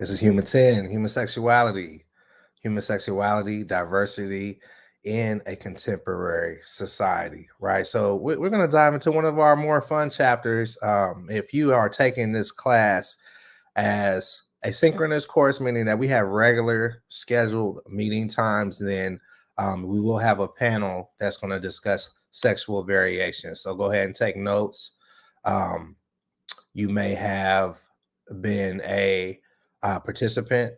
This is Human 10, human sexuality, diversity in a contemporary society, right? So we're going to dive into one of our more fun chapters. If you are taking this class as a synchronous course, meaning that we have regular scheduled meeting times, then we will have a panel that's going to discuss sexual variations. So go ahead and take notes. Um, you may have been a participant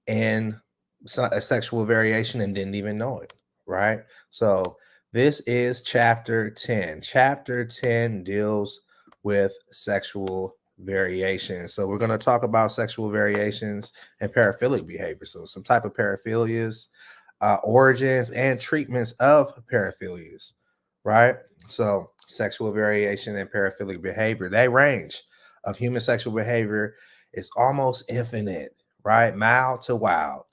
in a sexual variation and didn't even know it, right? So this is chapter 10. Chapter 10 deals with sexual variations. So we're going to talk about sexual variations and paraphilic behavior. So some type of paraphilias, origins and treatments of paraphilias, right? So sexual variation and paraphilic behavior, they range of human sexual behavior is almost infinite, right? Mild to wild,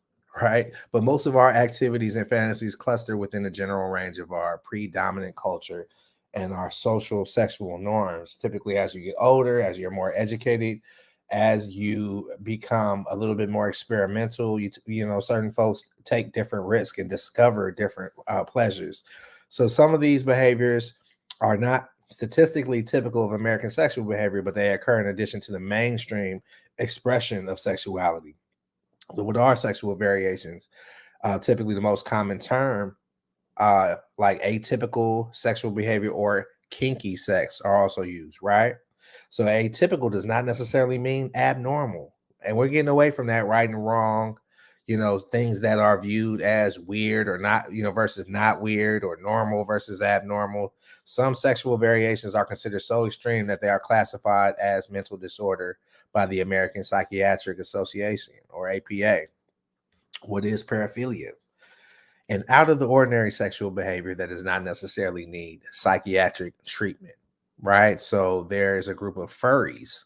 right? But most of our activities and fantasies cluster within the general range of our predominant culture and our social sexual norms. Typically, as you get older, as you're more educated, as you become a little bit more experimental, you know, certain folks take different risks and discover different pleasures. So some of these behaviors are not statistically typical of American sexual behavior, but they occur in addition to the mainstream expression of sexuality. So, what are sexual variations? Typically, the most common term, like atypical sexual behavior or kinky sex, are also used, right? So, atypical does not necessarily mean abnormal. And we're getting away from that right and wrong, you know, things that are viewed as weird or not, you know, versus not weird, or normal versus abnormal. Some sexual variations are considered so extreme that they are classified as mental disorder by the American Psychiatric Association, or APA. What is paraphilia? An out of the ordinary sexual behavior that does not necessarily need psychiatric treatment, right? So there's a group of furries,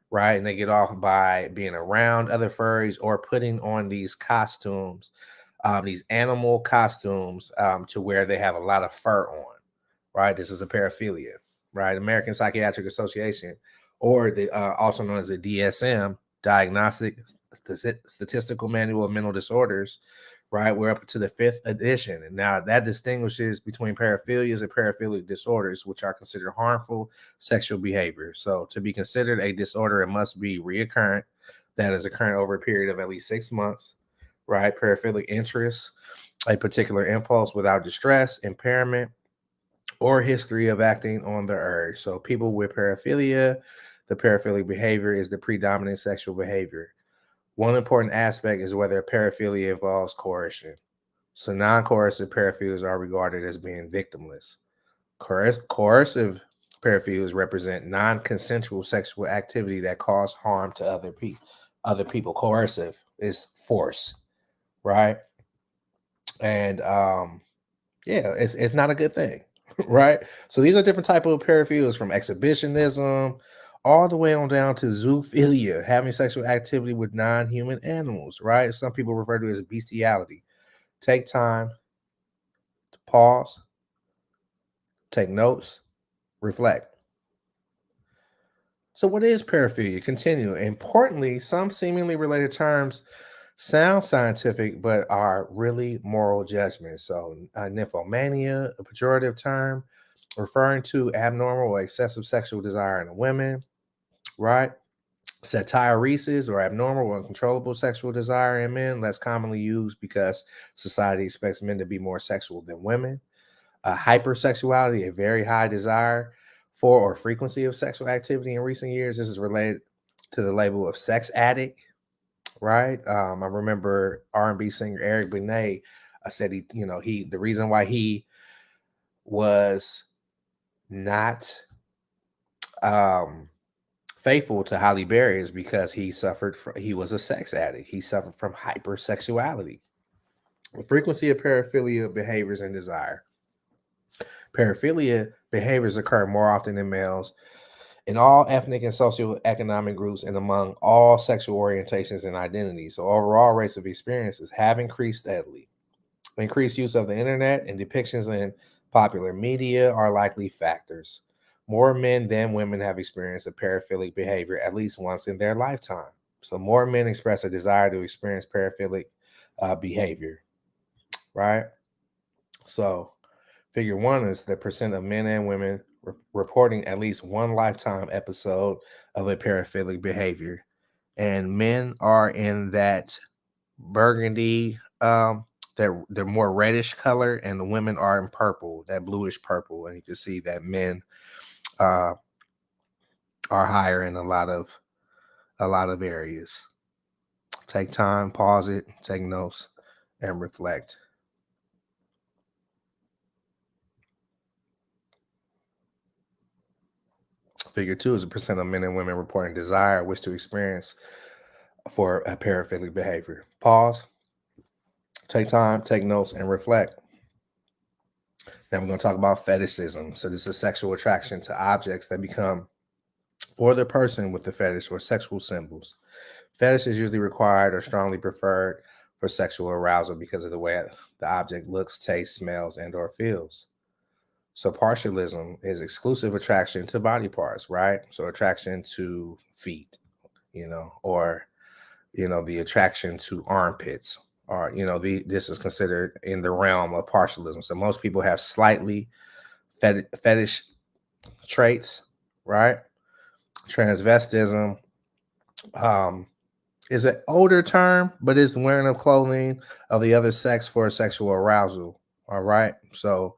right? And they get off by being around other furries or putting on these costumes, these animal costumes, to where they have a lot of fur on, right? This is a paraphilia, right? American Psychiatric Association, or the also known as the DSM, Diagnostic Statistical Manual of Mental Disorders, right? We're up to the fifth edition. And now that distinguishes between paraphilias and paraphilic disorders, which are considered harmful sexual behavior. So to be considered a disorder, it must be reoccurrent, that is occurring over a period of at least 6 months, right? Paraphilic interest, a particular impulse without distress, impairment, or history of acting on the urge. So people with paraphilia, the paraphilic behavior is the predominant sexual behavior. One important aspect is whether paraphilia involves coercion. So non-coercive paraphilias are regarded as being victimless. Coercive paraphilias represent non-consensual sexual activity that cause harm to other people. Coercive is force, right? And yeah, it's not a good thing, right? So these are different type of paraphilias, from exhibitionism all the way on down to zoophilia, having sexual activity with non-human animals, right? Some people refer to it as bestiality. Take time to pause, take notes, reflect. So what is paraphilia? Continue. Importantly, some seemingly related terms sound scientific but are really moral judgments. So nymphomania, a pejorative term referring to abnormal or excessive sexual desire in women, right? Satyresis, or abnormal or uncontrollable sexual desire in men, less commonly used because society expects men to be more sexual than women. Hypersexuality, a very high desire for or frequency of sexual activity in recent years. This is related to the label of sex addict, right? I remember R&B singer Eric Benet. I said the reason why he was not um, faithful to Halle Berry is because he was a sex addict. He suffered from hypersexuality. The frequency of paraphilia behaviors and desire. Paraphilia behaviors occur more often in males in all ethnic and socioeconomic groups and among all sexual orientations and identities. So overall rates of experiences have increased steadily. Increased use of the internet and depictions in popular media are likely factors. More men than women have experienced a paraphilic behavior at least once in their lifetime. So more men express a desire to experience paraphilic behavior, right? So figure one is the percent of men and women reporting at least one lifetime episode of a paraphilic behavior. And men are in that burgundy, they're more reddish color, and the women are in purple, that bluish purple. And you can see that men uh, are higher in a lot of areas. Take time, pause it, take notes, and reflect. Figure two is the percent of men and women reporting desire, wish to experience for a paraphilic behavior. Pause, take time, take notes, and reflect. Now we're going to talk about fetishism. So this is sexual attraction to objects that become for the person with the fetish or sexual symbols. Fetish is usually required or strongly preferred for sexual arousal because of the way the object looks, tastes, smells, and or feels. So partialism is exclusive attraction to body parts, right? So attraction to feet, or the attraction to armpits, or this is considered in the realm of partialism. So most people have slightly fetish traits, right? Transvestism um, is an older term, but it's the wearing of clothing of the other sex for sexual arousal. All right. So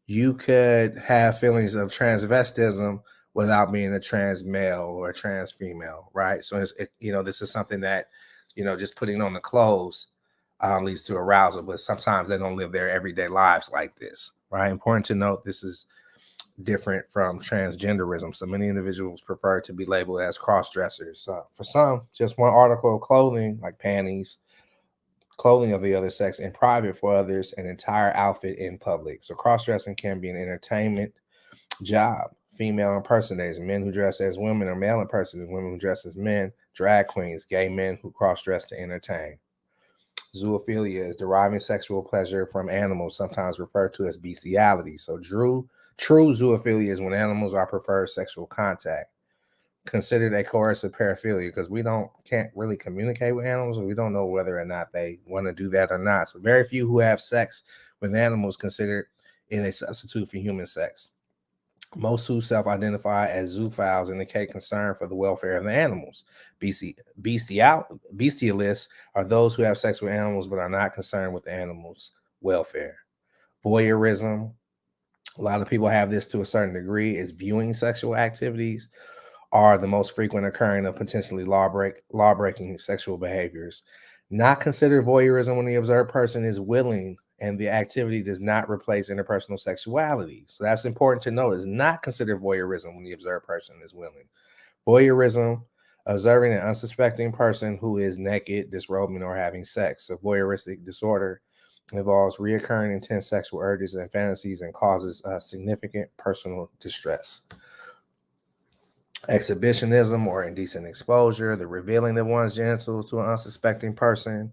you could have feelings of transvestism without being a trans male or a trans female, right? So this is something that, just putting on the clothes leads to arousal, but sometimes they don't live their everyday lives like this, right? Important to note, this is different from transgenderism. So many individuals prefer to be labeled as cross-dressers. For some, just one article of clothing, like panties, clothing of the other sex in private; for others, an entire outfit in public. So cross-dressing can be an entertainment job. Female impersonators, men who dress as women, or male impersonators, women who dress as men; drag queens, gay men who cross-dress to entertain. Zoophilia is deriving sexual pleasure from animals, sometimes referred to as bestiality. So true zoophilia is when animals are preferred sexual contact. Considered a coercive paraphilia because we can't really communicate with animals, and we don't know whether or not they want to do that or not. So very few who have sex with animals considered it a substitute for human sex. Most who self-identify as zoophiles indicate concern for the welfare of the animals. Bestialists are those who have sex with animals but are not concerned with the animals' welfare. Voyeurism, a lot of people have this to a certain degree, is viewing sexual activities are the most frequent occurring of potentially law-breaking sexual behaviors. Not considered voyeurism when the observed person is willing and the activity does not replace interpersonal sexuality. So that's important to note. It's not considered voyeurism when the observed person is willing. Voyeurism, observing an unsuspecting person who is naked, disrobing, or having sex. A voyeuristic disorder involves reoccurring intense sexual urges and fantasies and causes significant personal distress. Exhibitionism or indecent exposure, the revealing of one's genitals to an unsuspecting person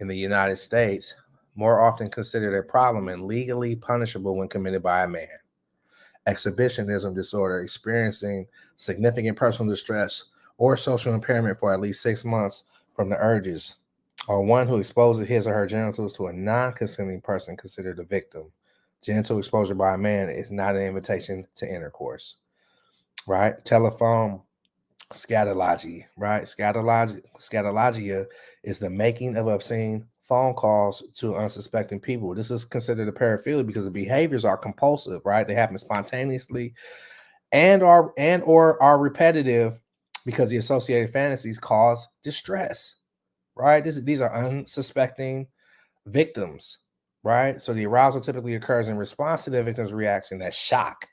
in the United States, more often considered a problem and legally punishable when committed by a man. Exhibitionism disorder, experiencing significant personal distress or social impairment for at least 6 months from the urges, or one who exposes his or her genitals to a non-consenting person considered a victim. Genital exposure by a man is not an invitation to intercourse, right? Telephone scatology, right? Scatologia is the making of obscene phone calls to unsuspecting people. This is considered a paraphilia because the behaviors are compulsive, right? They happen spontaneously and or are repetitive because the associated fantasies cause distress, right? These are unsuspecting victims, right? So the arousal typically occurs in response to the victim's reaction, that shock,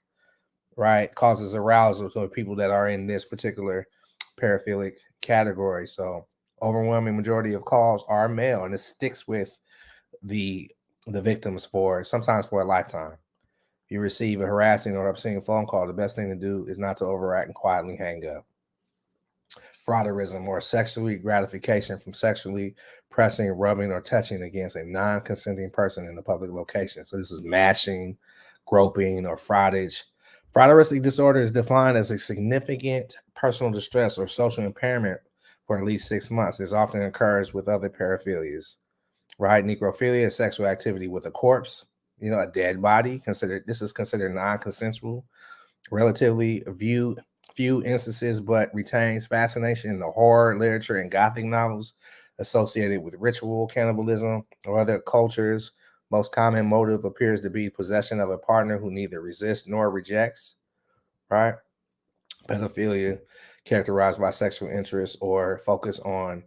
right, causes arousal to people that are in this particular paraphilic category. So overwhelming majority of calls are male, and it sticks with the victims for sometimes for a lifetime. If you receive a harassing or obscene phone call, the best thing to do is not to overact and quietly hang up. Frauderism, or sexually gratification from sexually pressing, rubbing, or touching against a non-consenting person in a public location. So this is mashing, groping, or fraudage. Frauderistic disorder is defined as a significant personal distress or social impairment for at least 6 months. This often occurs with other paraphilias, right? Necrophilia is sexual activity with a corpse, a dead body. This is considered non-consensual. Relatively few instances, but retains fascination in the horror literature and gothic novels associated with ritual cannibalism or other cultures. Most common motive appears to be possession of a partner who neither resists nor rejects, right? Pedophilia, characterized by sexual interest or focus on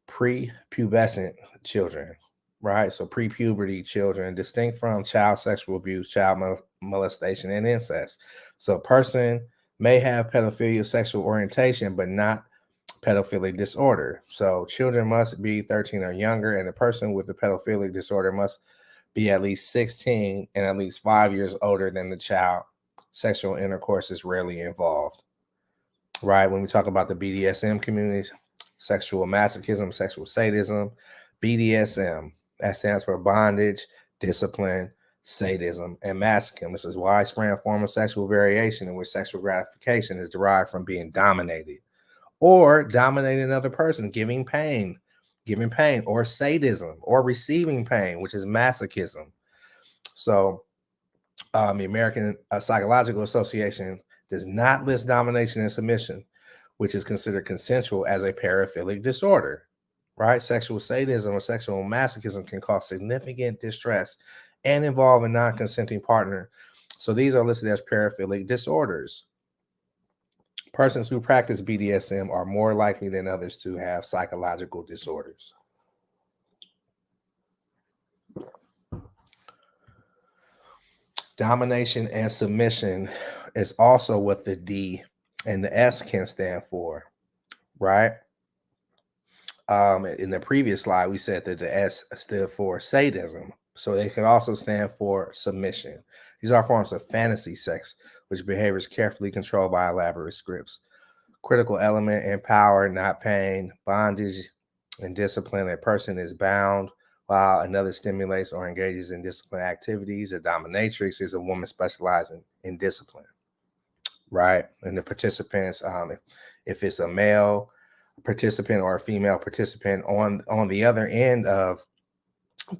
prepubescent children, right? So pre-puberty children, distinct from child sexual abuse, child molestation, and incest. So a person may have pedophilia sexual orientation, but not pedophilic disorder. So children must be 13 or younger, and the person with the pedophilic disorder must be at least 16 and at least 5 years older than the child. Sexual intercourse is rarely involved, right? When we talk about the BDSM community, sexual masochism, sexual sadism, BDSM, that stands for bondage, discipline, sadism, and masochism. This is a widespread form of sexual variation in which sexual gratification is derived from being dominated or dominating another person, giving pain, or sadism, or receiving pain, which is masochism. So the American Psychological Association does not list domination and submission, which is considered consensual, as a paraphilic disorder, right? Sexual sadism or sexual masochism can cause significant distress and involve a non-consenting partner. So these are listed as paraphilic disorders. Persons who practice BDSM are more likely than others to have psychological disorders. Domination and submission is also what the D and the S can stand for, right? In the previous slide, we said that the S stood for sadism. So they can also stand for submission. These are forms of fantasy sex, which behavior is carefully controlled by elaborate scripts. Critical element in power, not pain, bondage and discipline. A person is bound while another stimulates or engages in discipline activities. A dominatrix is a woman specializing in discipline, right? And the participants, if it's a male participant or a female participant on the other end of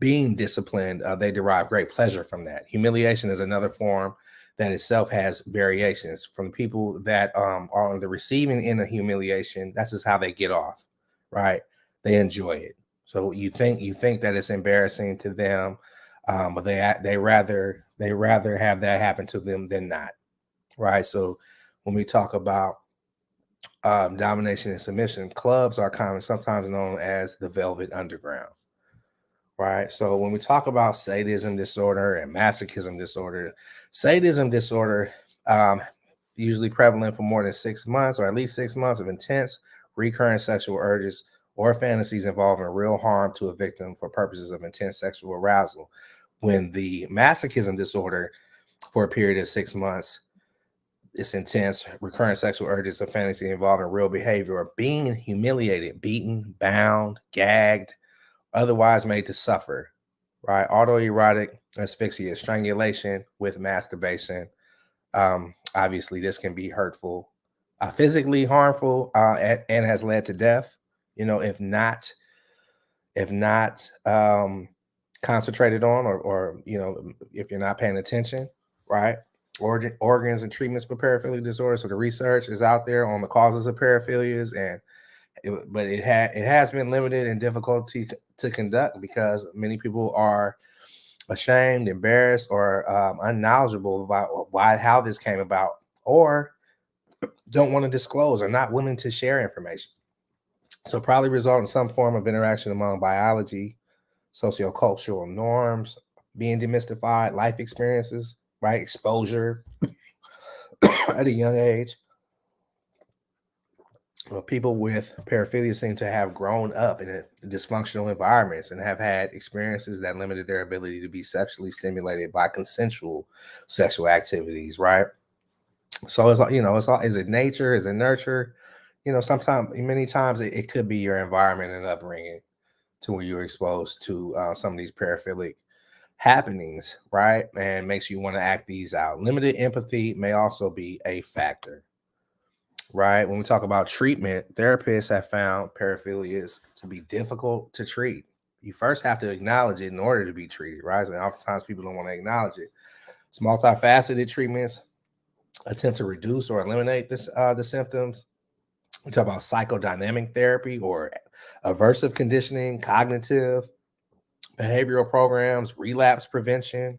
being disciplined, they derive great pleasure from that. Humiliation is another form that itself has variations. From people that are on the receiving end of humiliation, that's just how they get off, right? They enjoy it. So you think that it's embarrassing to them, but they rather have that happen to them than not, right? So when we talk about domination and submission, clubs are sometimes known as the Velvet Underground, right? So when we talk about sadism disorder and masochism disorder, sadism disorder usually prevalent for more than 6 months, or at least 6 months of intense recurrent sexual urges or fantasies involving real harm to a victim for purposes of intense sexual arousal. When the masochism disorder, for a period of 6 months, it's intense recurrent sexual urges or fantasy involving real behavior or being humiliated, beaten, bound, gagged, otherwise made to suffer, right? Autoerotic asphyxia, strangulation with masturbation. Obviously, this can be hurtful, physically harmful, and has led to death. If not concentrated on, or if you're not paying attention, right? Organs and treatments for paraphilic disorders. So the research is out there on the causes of paraphilias, but it has been limited and difficult to conduct because many people are ashamed, embarrassed, or unknowledgeable about how this came about, or don't want to disclose or not willing to share information. So probably result in some form of interaction among biology, sociocultural norms being demystified, life experiences, right? Exposure at a young age. Well, people with paraphilia seem to have grown up in dysfunctional environments and have had experiences that limited their ability to be sexually stimulated by consensual sexual activities, right? So it's is it nature? Is it nurture? Many times it could be your environment and upbringing to where you're exposed to some of these paraphilic happenings, right? And makes you want to act these out. Limited empathy may also be a factor. right? When we talk about treatment, therapists have found paraphilias to be difficult to treat. You first have to acknowledge it in order to be treated, right? And oftentimes people don't want to acknowledge it. It's multifaceted treatments attempt to reduce or eliminate the symptoms. We talk about psychodynamic therapy or aversive conditioning, cognitive, behavioral programs, relapse prevention,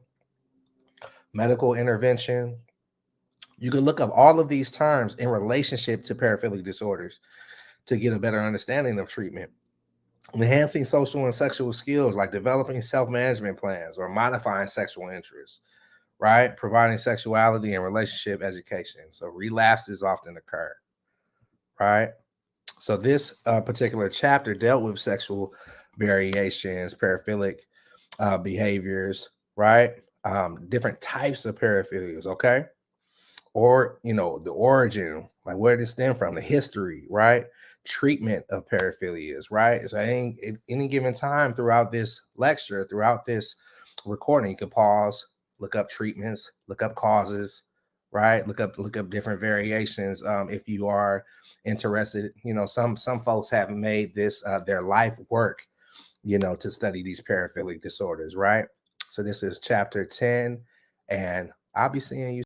medical intervention. You can look up all of these terms in relationship to paraphilic disorders to get a better understanding of treatment. Enhancing social and sexual skills like developing self-management plans or modifying sexual interests, right? Providing sexuality and relationship education. So relapses often occur, right? So this particular chapter dealt with sexual variations, paraphilic behaviors, right? Different types of paraphilias, okay? Or, the origin, like where did it stem from, the history, right? Treatment of paraphilias, right? So at any given time throughout this lecture, throughout this recording, you can pause, look up treatments, look up causes, right? Look up different variations. If you are interested, some folks have made this their life work, to study these paraphilic disorders, right? So this is chapter 10, and I'll be seeing you